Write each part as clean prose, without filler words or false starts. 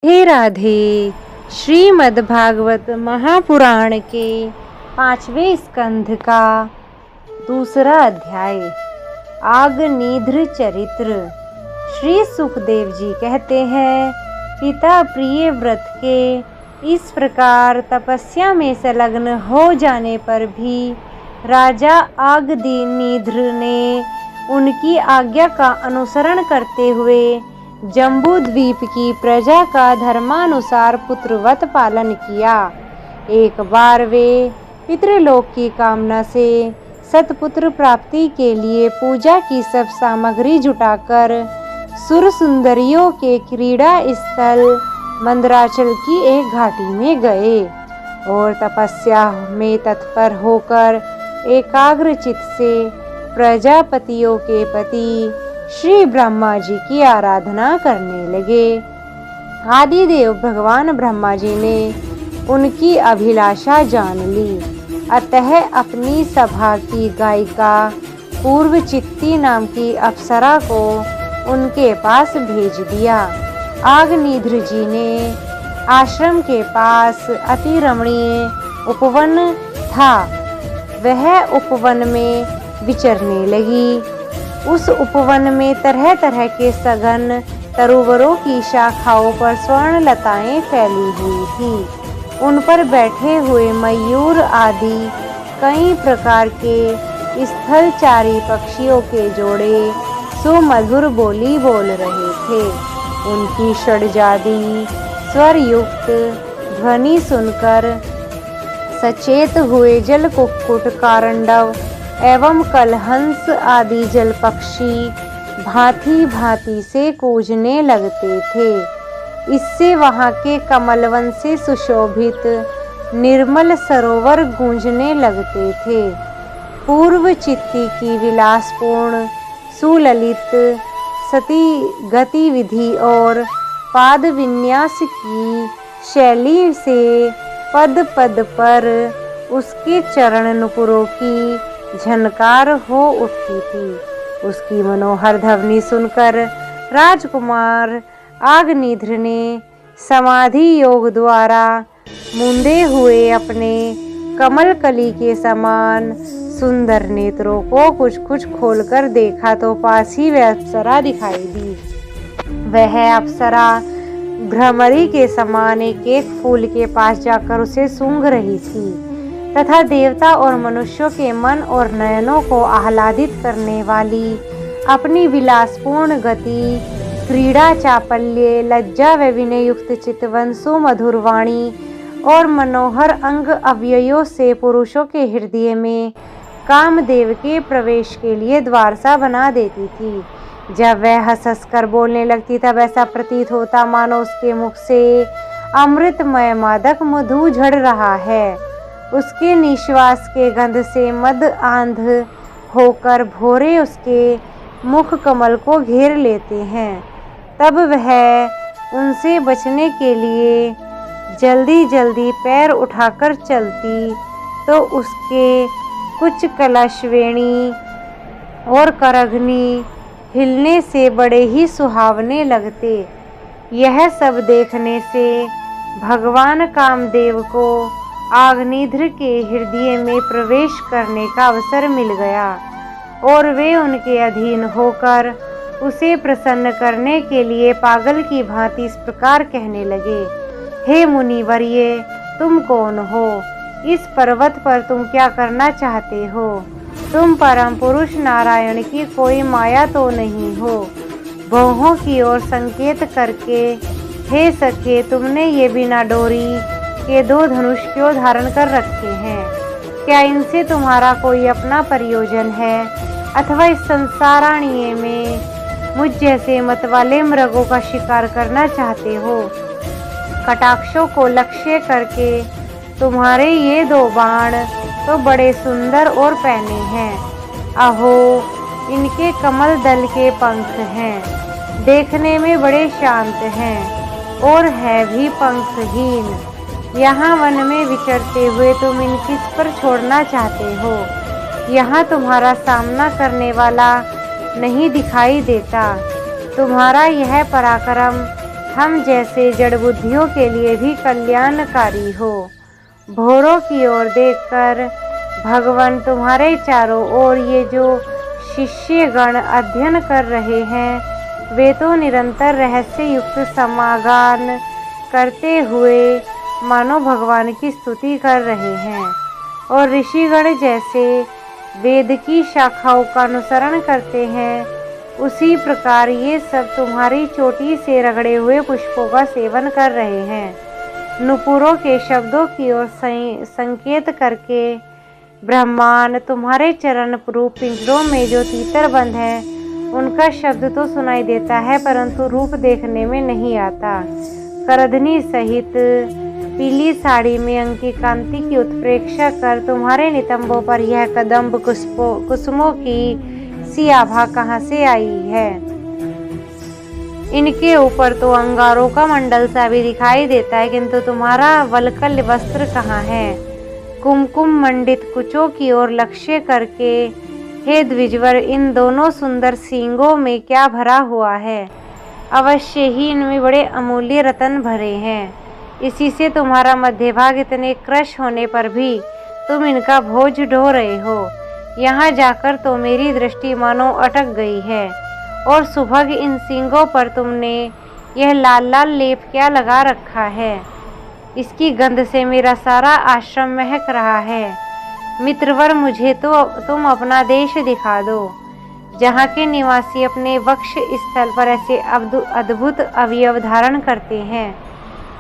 हे राधे। श्रीमद्भागवत महापुराण के 5वें स्कंध का दूसरा अध्याय आग्निध्र चरित्र। श्री सुखदेव जी कहते हैं, पिता प्रिय व्रत के इस प्रकार तपस्या में संलग्न हो जाने पर भी राजा आग्निध्र ने उनकी आज्ञा का अनुसरण करते हुए जम्बूद्वीप की प्रजा का धर्मानुसार पुत्रवत पालन किया। एक बार वे पितृलोक की कामना से सतपुत्र प्राप्ति के लिए पूजा की सब सामग्री जुटाकर सुर सुंदरियों के क्रीड़ा स्थल मंदराचल की एक घाटी में गए और तपस्या में तत्पर होकर एकाग्र चित्त से प्रजापतियों के पति श्री ब्रह्मा जी की आराधना करने लगे। आदिदेव भगवान ब्रह्मा जी ने उनकी अभिलाषा जान ली, अतः अपनी सभा की गायिका पूर्वचित्ती नाम की अप्सरा को उनके पास भेज दिया। आग्निध्र जी ने आश्रम के पास अति रमणीय उपवन था, वह उपवन में विचरने लगी। उस उपवन में तरह तरह के सघन तरुवरों की शाखाओं पर स्वर्ण लताएं फैली हुई थी। उन पर बैठे हुए मयूर आदि कई प्रकार के स्थलचारी पक्षियों के जोड़े सुमधुर बोली बोल रहे थे। उनकी षड्जादी स्वरयुक्त ध्वनि सुनकर सचेत हुए जल कुक्कुट कारंडव एवं कलहंस आदि जल पक्षी भांति भांति से कूजने लगते थे। इससे वहां के कमलवन से सुशोभित निर्मल सरोवर गूंजने लगते थे। पूर्व चित्ती की विलासपूर्ण सुललित सती गतिविधि और पाद विन्यास की शैली से पद पद पर उसके चरण नुपुरों की झनकार हो उठती थी। उसकी मनोहर ध्वनि सुनकर राजकुमार आग्निध्र ने समाधि योग द्वारा मूंदे हुए अपने कमल कली के समान सुंदर नेत्रों को कुछ कुछ खोलकर देखा तो पास ही वह अप्सरा दिखाई दी। वह अप्सरा भ्रमरी के समान एक एक फूल के पास जाकर उसे सूंघ रही थी तथा देवता और मनुष्यों के मन और नयनों को आह्लादित करने वाली अपनी विलासपूर्ण गति, क्रीड़ा चापल्य, लज्जा व विनय युक्त चितवन, सुमधुर वाणी और मनोहर अंग अवयवों से पुरुषों के हृदय में कामदेव के प्रवेश के लिए द्वार सा बना देती थी। जब वह हंस हंस कर बोलने लगती तब ऐसा प्रतीत होता मानो उसके मुख से अमृतमय मादक मधु झड़ रहा है। उसके निश्वास के गंध से मद आंध होकर भौरे उसके मुख कमल को घेर लेते हैं। तब वह उनसे बचने के लिए जल्दी जल्दी पैर उठाकर चलती तो उसके कुछ कलशवेणी और करघनी हिलने से बड़े ही सुहावने लगते। यह सब देखने से भगवान कामदेव को आग्निध्र के हृदय में प्रवेश करने का अवसर मिल गया और वे उनके अधीन होकर उसे प्रसन्न करने के लिए पागल की भांति इस प्रकार कहने लगे, हे मुनिवर्य, तुम कौन हो? इस पर्वत पर तुम क्या करना चाहते हो? तुम परम पुरुष नारायण की कोई माया तो नहीं हो? भौहों की ओर संकेत करके, हे सखे, तुमने ये बिना डोरी के 2 धनुष क्यों धारण कर रखे हैं? क्या इनसे तुम्हारा कोई अपना प्रयोजन है अथवा इस संसाराण्य में मुझ जैसे मत वाले मृगों का शिकार करना चाहते हो? कटाक्षों को लक्ष्य करके तुम्हारे ये 2 बाण तो बड़े सुंदर और पैने हैं। अहो, इनके कमल दल के पंख हैं, देखने में बड़े शांत हैं और है भी पंखहीन। यहाँ वन में विचरते हुए तुम इन किस पर छोड़ना चाहते हो? यहाँ तुम्हारा सामना करने वाला नहीं दिखाई देता। तुम्हारा यह पराक्रम हम जैसे जड़ बुद्धियों के लिए भी कल्याणकारी हो। भौरों की ओर देखकर भगवान तुम्हारे चारों ओर ये जो शिष्यगण अध्ययन कर रहे हैं वे तो निरंतर रहस्य युक्त समागान करते हुए मानो भगवान की स्तुति कर रहे हैं, और ऋषिगण जैसे वेद की शाखाओं का अनुसरण करते हैं उसी प्रकार ये सब तुम्हारी चोटी से रगड़े हुए पुष्पों का सेवन कर रहे हैं। नुपुरों के शब्दों की ओर संकेत करके ब्रह्मांड तुम्हारे चरण रूप पिंजरों में जो तीतर बंद है उनका शब्द तो सुनाई देता है परंतु रूप देखने में नहीं आता। करधनी सहित पीली साड़ी में अंकी कांति की उत्प्रेक्षा कर तुम्हारे नितंबों पर यह कदम्ब कुसुमों की सी आभा कहाँ से आई है। इनके ऊपर तो अंगारों का मंडल सा भी दिखाई देता है, किंतु तुम्हारा वलकल वस्त्र कहाँ है। कुमकुम मंडित कुचों की ओर लक्ष्य करके हे द्विजवर, इन दोनों सुंदर सींगों में क्या भरा हुआ है। अवश्य ही इनमें बड़े अमूल्य रत्न भरे हैं। इसी से तुम्हारा मध्य भाग इतने क्रश होने पर भी तुम इनका भोज ढो रहे हो। यहाँ जाकर तो मेरी दृष्टि मानो अटक गई है। और सुभग इन सींगों पर तुमने यह लाल लाल लेप क्या लगा रखा है। इसकी गंध से मेरा सारा आश्रम महक रहा है। मित्रवर, मुझे तो तुम अपना देश दिखा दो, जहाँ के निवासी अपने वक्ष स्थल पर ऐसे अद्भुत अवयव धारण करते हैं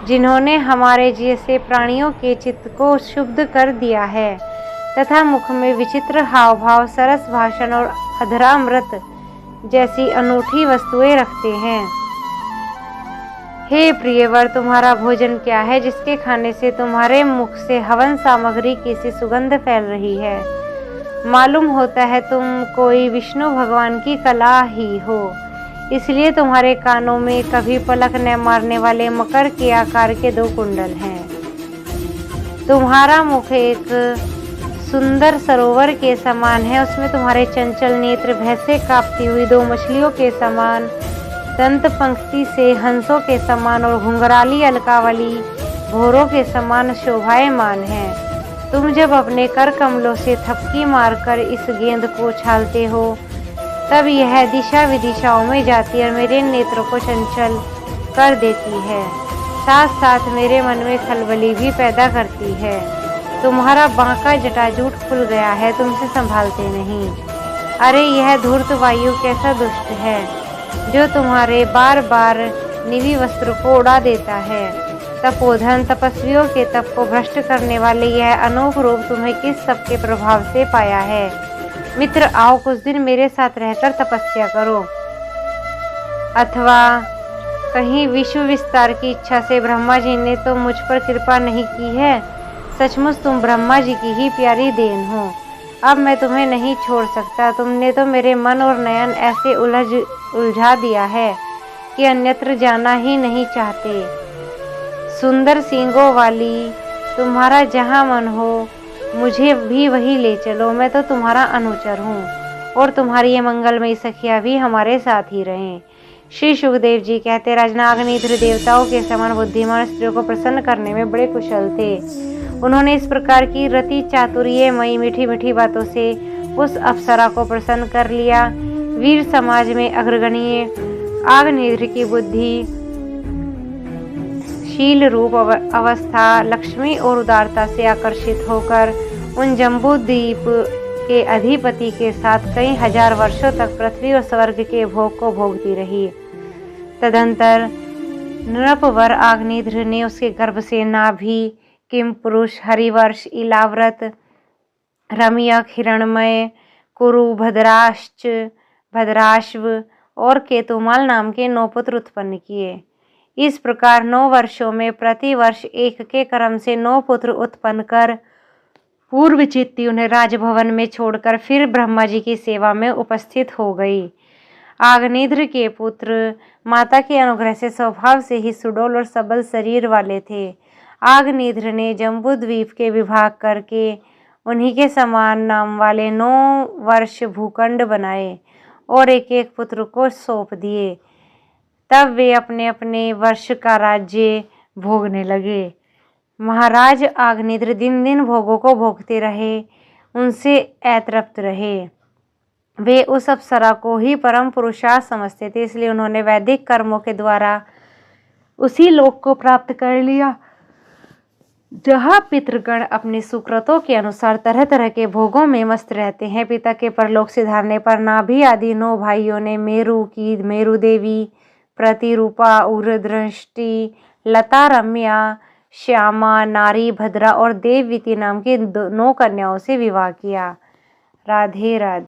जिन्होंने हमारे जैसे प्राणियों के चित्त को शुद्ध कर दिया है तथा मुख में विचित्र हाव भाव, सरस भाषण और अधरामृत जैसी अनूठी वस्तुएं रखते हैं। हे प्रियवर, तुम्हारा भोजन क्या है जिसके खाने से तुम्हारे मुख से हवन सामग्री की सी सुगंध फैल रही है। मालूम होता है तुम कोई विष्णु भगवान की कला ही हो, इसलिए तुम्हारे कानों में कभी पलक न मारने वाले मकर के आकार के 2 कुंडल हैं। तुम्हारा मुख एक सुंदर सरोवर के समान है, उसमें तुम्हारे चंचल नेत्र भैंसे कांपती हुई 2 मछलियों के समान, दंत पंक्ति से हंसों के समान और घुंघराली अलकावली भौरों के समान शोभायमान है। तुम जब अपने कर कमलों से थपकी मारकर इस गेंद को उछालते हो तब यह दिशा विदिशाओं में जाती है और मेरे नेत्रों को चंचल कर देती है, साथ साथ मेरे मन में खलबली भी पैदा करती है। तुम्हारा बांका जटाजूट खुल गया है, तुमसे संभालते नहीं। अरे यह धूर्त वायु कैसा दुष्ट है जो तुम्हारे बार बार निवी वस्त्र को उड़ा देता है। तपोधन तपस्वियों के तप को भ्रष्ट करने वाले यह अनोख रूप तुम्हें किस सब के प्रभाव से पाया है। मित्र, आओ कुछ दिन मेरे साथ रहकर तपस्या करो, अथवा कहीं विश्व विस्तार की इच्छा से ब्रह्मा जी ने तो मुझ पर कृपा नहीं की है। सचमुच तुम ब्रह्मा जी की ही प्यारी देन हो। अब मैं तुम्हें नहीं छोड़ सकता। तुमने तो मेरे मन और नयन ऐसे उलझा दिया है कि अन्यत्र जाना ही नहीं चाहते। सुंदर सींगों वाली, तुम्हारा जहाँ मन हो मुझे भी वही ले चलो। मैं तो तुम्हारा अनुचर हूँ और तुम्हारी ये मंगलमयी सखिया भी हमारे साथ ही रहें। श्री सुखदेव जी कहते, राजनागनिद्र देवताओं के समान बुद्धिमान स्त्रियों को प्रसन्न करने में बड़े कुशल थे। उन्होंने इस प्रकार की रति चातुर्यमयी मीठी मीठी बातों से उस अप्सरा को प्रसन्न कर लिया। वीर समाज में अग्रगणीय आग्नेत्र की बुद्धि, शील रूप अवस्था, लक्ष्मी और उदारता से आकर्षित होकर उन जम्बू द्वीप के अधिपति के साथ कई हजार वर्षों तक पृथ्वी और स्वर्ग के भोग को भोगती रही। तदंतर नृपवर आग्नेत्र ने उसके गर्भ से नाभि, किम पुरुष, हरिवर्ष, इलाव्रत, रम्यक, हिरणमय, कुरु, भद्राश्व और केतुमाल नाम के 9 पुत्र उत्पन्न किए। इस प्रकार 9 वर्षों में प्रति वर्ष एक के क्रम से 9 पुत्र उत्पन्न कर पूर्व चित्ती उन्हें राजभवन में छोड़कर फिर ब्रह्मा जी की सेवा में उपस्थित हो गई। आग्नेत्र के पुत्र माता के अनुग्रह से स्वभाव से ही सुडौल और सबल शरीर वाले थे। आग्नेत्र ने जम्बू द्वीप के विभाग करके उन्हीं के समान नाम वाले 9 वर्ष भूखंड बनाए और एक एक पुत्र को सौंप दिए। तब वे अपने अपने वर्ष का राज्य भोगने लगे। महाराज अग्निद्र दिन दिन भोगों को भोगते रहे, उनसे अतृप्त रहे। वे उस अप्सरा को ही परम पुरुषार्थ समझते थे, इसलिए उन्होंने वैदिक कर्मों के द्वारा उसी लोक को प्राप्त कर लिया जहाँ पितृगण अपने सुकृतों के अनुसार तरह तरह के भोगों में मस्त रहते हैं। पिता के परलोक सिधारने पर नाभि आदि 9 भाइयों ने मेरु की मेरु देवी, प्रतिरूपा, उर्दृष्टि, लता, रम्या, श्यामा, नारी, भद्रा और देववीति नाम की 9 कन्याओं से विवाह किया। राधे राधे।